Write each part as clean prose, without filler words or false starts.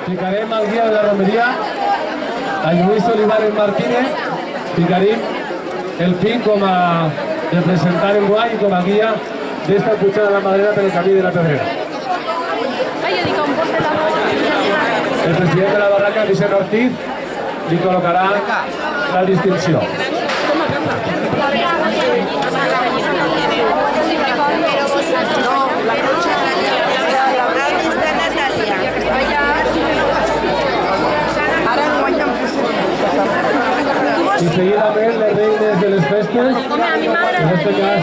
ficarem el guia de la romeria, a Lluís Olivares Martínez, ficarem el PIN com a representant en guany i com a guia d'esta pujada de la Magdalena pel camí de la Pedrera. El president de la Barraca, Vicent Ortiz, li col·locarà la distinció. I seguidament les reines de les festes, en este cas,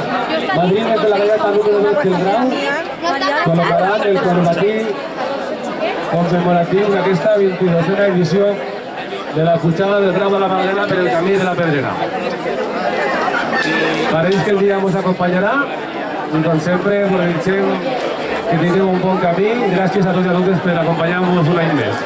madrines de la galleta número 2 del Grau, col·locaran el corbatí commemoratiu d'aquesta 22a edició de la pujada del Grau de la Magdalena per el camí de la Pedrera. Pareix que el dia ens acompanyarà i, com sempre, us desitgem que tingueu un bon camí i gràcies a tots i a totes per acompanyar-nos un any més.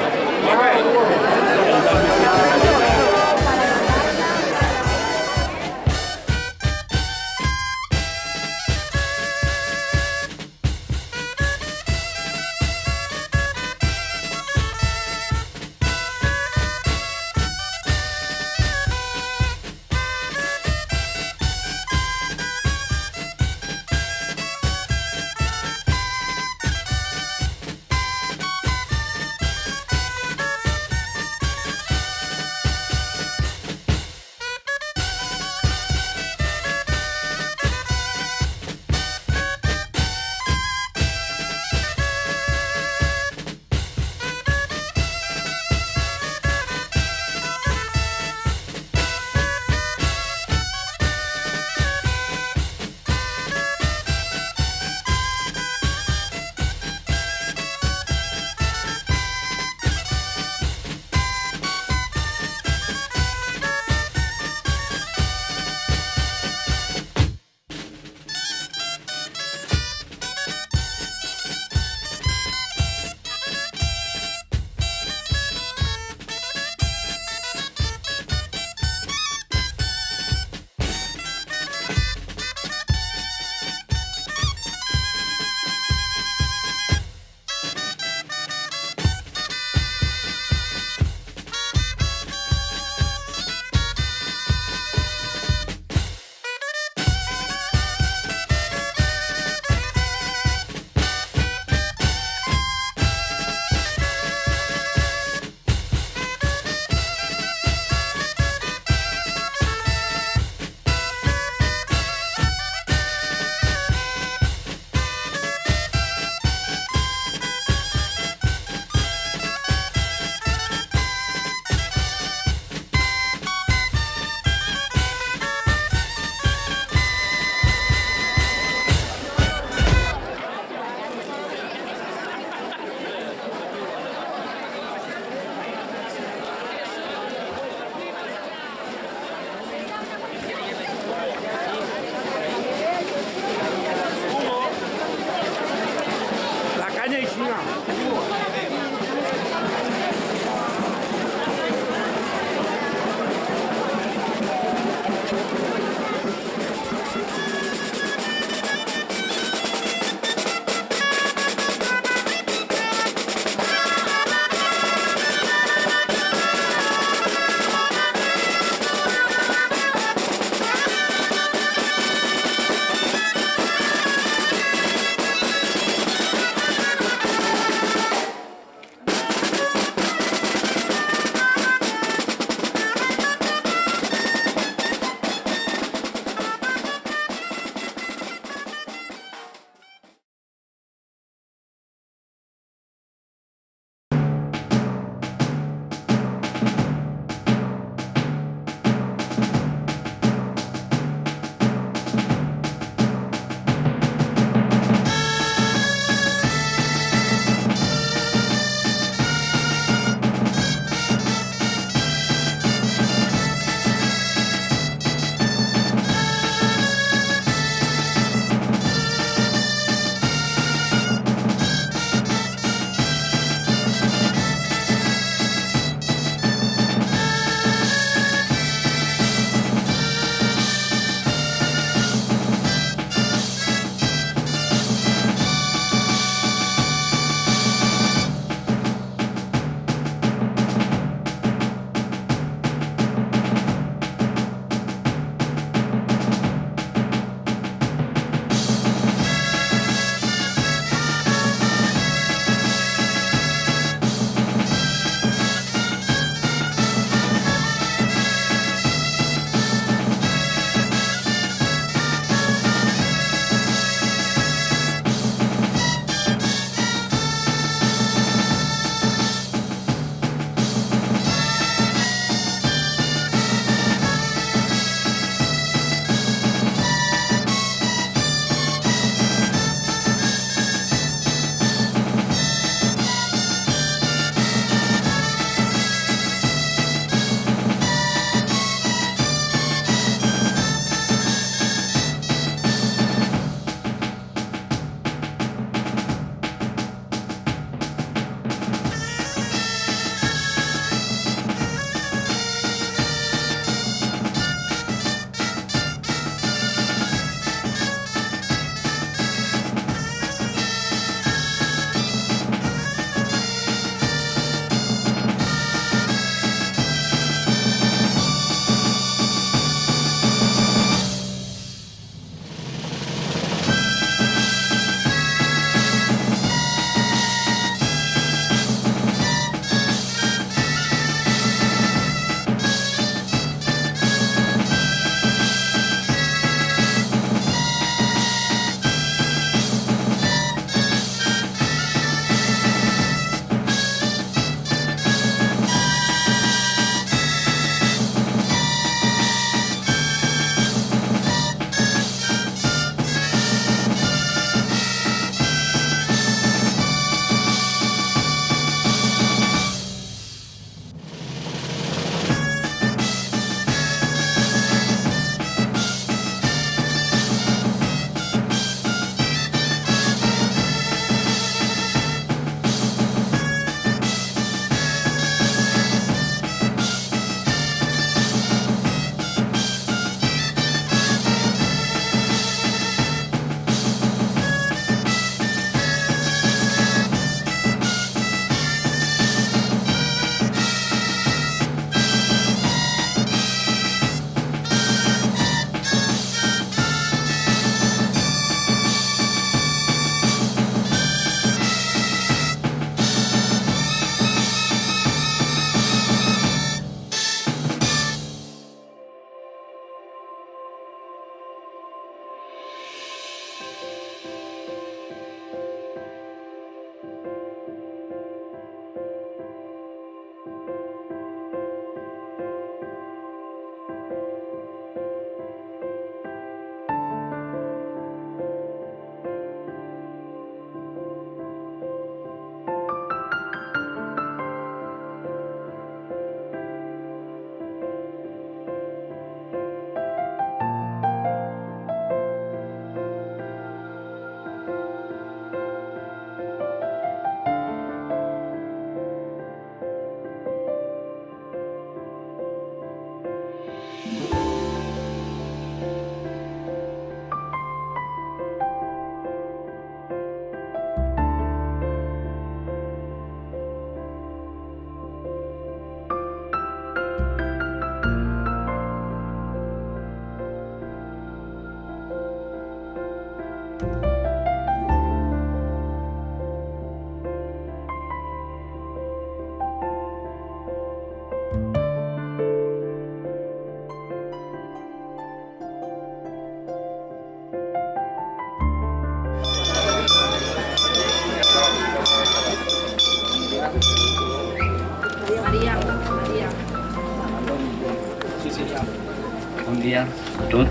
tot.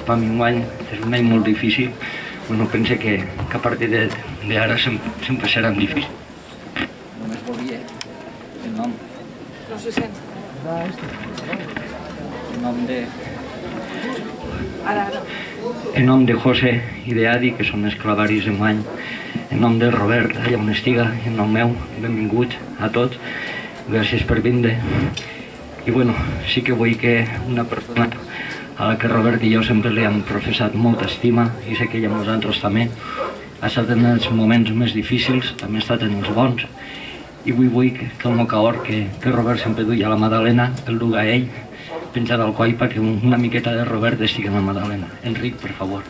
Per mi un any és un any molt difícil, però no pense que a partir d'ara sempre serà difícil. Només volia el nom. No se sent. El nom de... Ara. En nom de José i d'Adi, que són els clavaris d'enguany, en nom de Robert, allà on estiga, en nom meu, benvingut a tots, gràcies per vindre. I bueno, sí que vull que una persona a la que Robert i jo sempre li hem professat molta estima, i sé que ella amb nosaltres també, ha estat en els moments més difícils, també ha estat en els bons, i vull que el mocaor que Robert sempre duia a la Magdalena, el duga a ell, penjat al coll perquè una miqueta de Robert estigui en la Magdalena. Enric, per favor.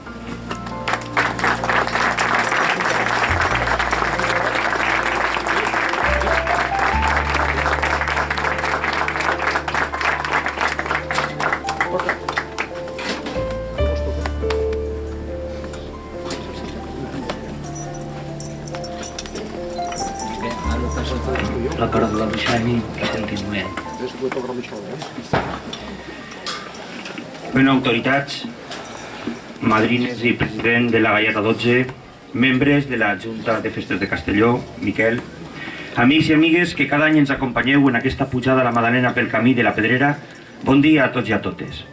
La cara de la Bixani, que sentim bé. Bueno, autoritats, madrines i president de la Galleta 12, membres de la Junta de Festes de Castelló, Miquel, amics i amigues que cada any ens acompanyeu en aquesta pujada a la Magdalena pel camí de la Pedrera, bon dia a tots i a totes.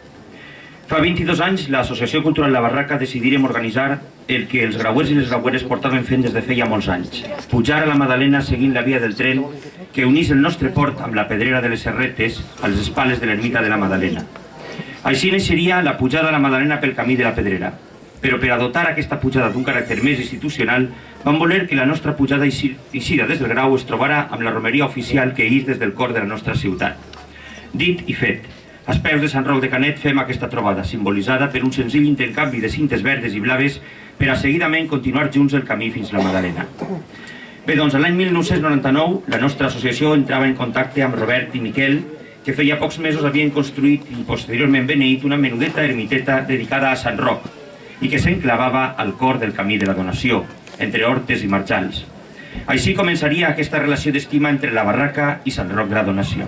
Fa 22 anys l'Associació Cultural La Barraca decidirem organitzar el que els grauers i les graueres portaven fent des de feia molts anys. Pujar a la Magdalena seguint la via del tren que unís el nostre port amb la Pedrera de les Serretes a les espales de l'ermita de la Magdalena. Així neixeria la pujada a la Magdalena pel camí de la Pedrera. Però per a dotar aquesta pujada d'un caràcter més institucional, vam voler que la nostra pujada eixida des del Grau es trobara amb la romeria oficial que ix des del cor de la nostra ciutat. Dit i fet, als peus de Sant Roc de Canet fem aquesta trobada, simbolitzada per un senzill intercanvi de cintes verdes i blaves per a seguidament continuar junts el camí fins a la Magdalena. Bé, doncs, l'any 1999 la nostra associació entrava en contacte amb Robert i Miquel, que feia pocs mesos havien construït i posteriorment beneït una menudeta ermiteta dedicada a Sant Roc i que s'enclavava al cor del camí de la donació, entre hortes i marjals. Així començaria aquesta relació d'estima entre la Barraca i Sant Roc de la Donació.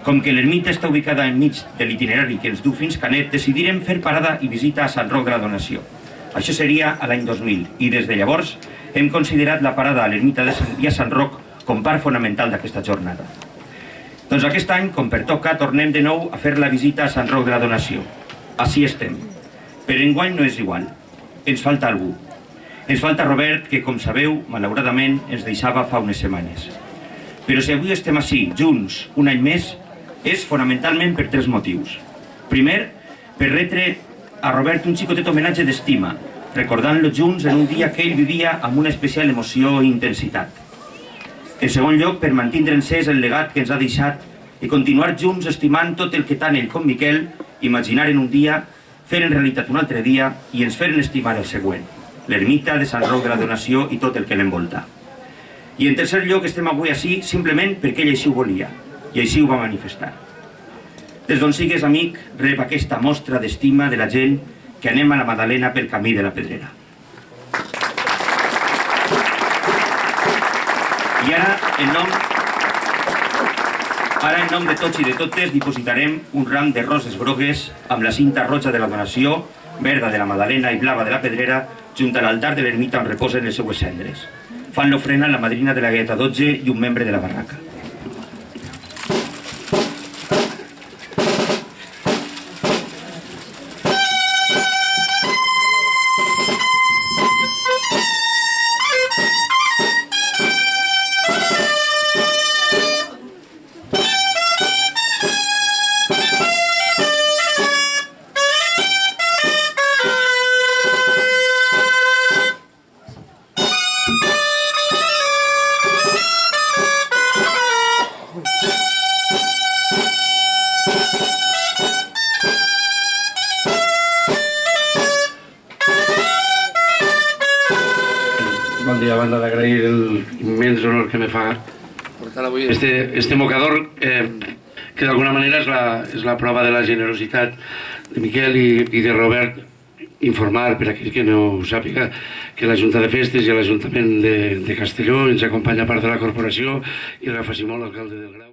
Com que l'ermita està ubicada enmig de l'itinerari que ens du fins Canet, decidirem fer parada i visita a Sant Roc de la Donació. Això seria a l'any 2000 i des de llavors hem considerat la parada a l'ermita i a Sant Roc com part fonamental d'aquesta jornada. Doncs aquest any, com pertoca, tornem de nou a fer la visita a Sant Roc de la Donació. Així estem. Però enguany no és igual. Ens falta algú. Ens falta Robert, que, com sabeu, malauradament ens deixava fa unes setmanes. Però si avui estem així, junts, un any més, és fonamentalment per tres motius. Primer, per retre a Robert un xicotet homenatge d'estima, recordant-lo junts en un dia que ell vivia amb una especial emoció i intensitat. En segon lloc, per mantindre encès el legat que ens ha deixat i continuar junts estimant tot el que tant ell com Miquel imaginaren un dia, feren realitat un altre dia i ens feren estimar el següent, l'ermita de Sant Roc de la Donació i tot el que l'envolta. I en tercer lloc, estem avui així simplement perquè ell així ho volia i així ho va manifestar. Des d'on sigues, amic, rep aquesta mostra d'estima de la gent que anem a la Magdalena pel camí de la Pedrera. I ara, en nom de tots i de totes, dipositarem un ram de roses grogues amb la cinta roja de la Donació, verda de la Magdalena i blava de la Pedrera, junt a l'altar de l'ermita on reposen les seues cendres. Fan l'ofrena la madrina de la Galleta 12 i un membre de la Barraca. Bon dia, a banda d'agrair l'immens honor que me fa este mocador, que d'alguna manera és la prova de la generositat de Miquel i de Robert, informar per a aquell que no ho sàpiga que la Junta de Festes i l'Ajuntament de Castelló ens acompanya part de la corporació i Rafa Simó, l'alcalde del Grau.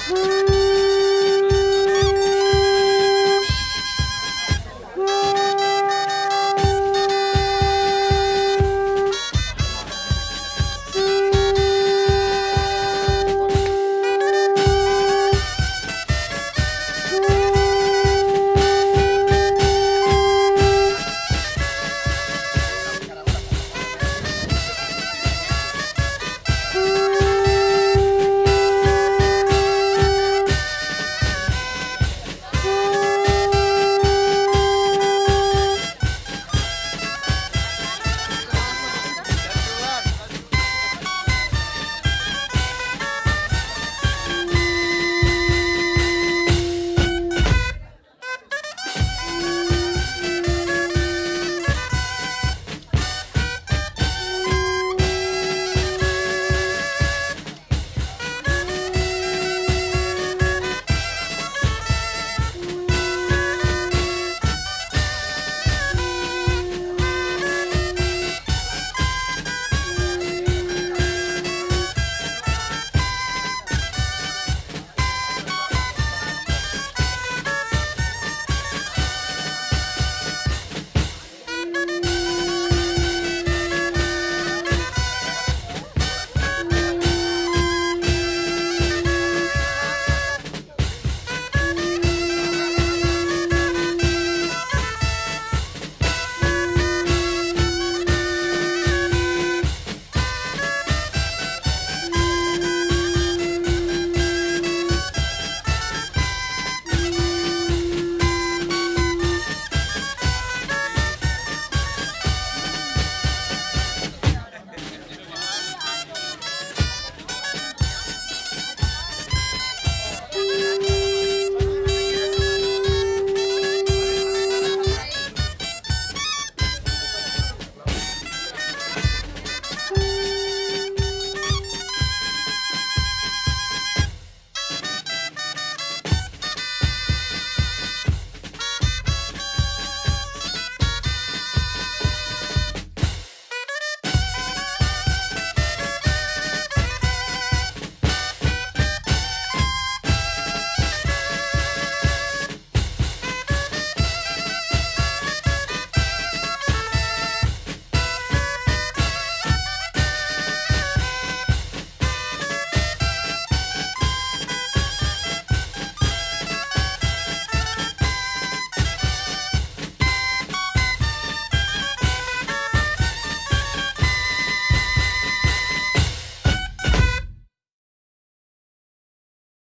Woo!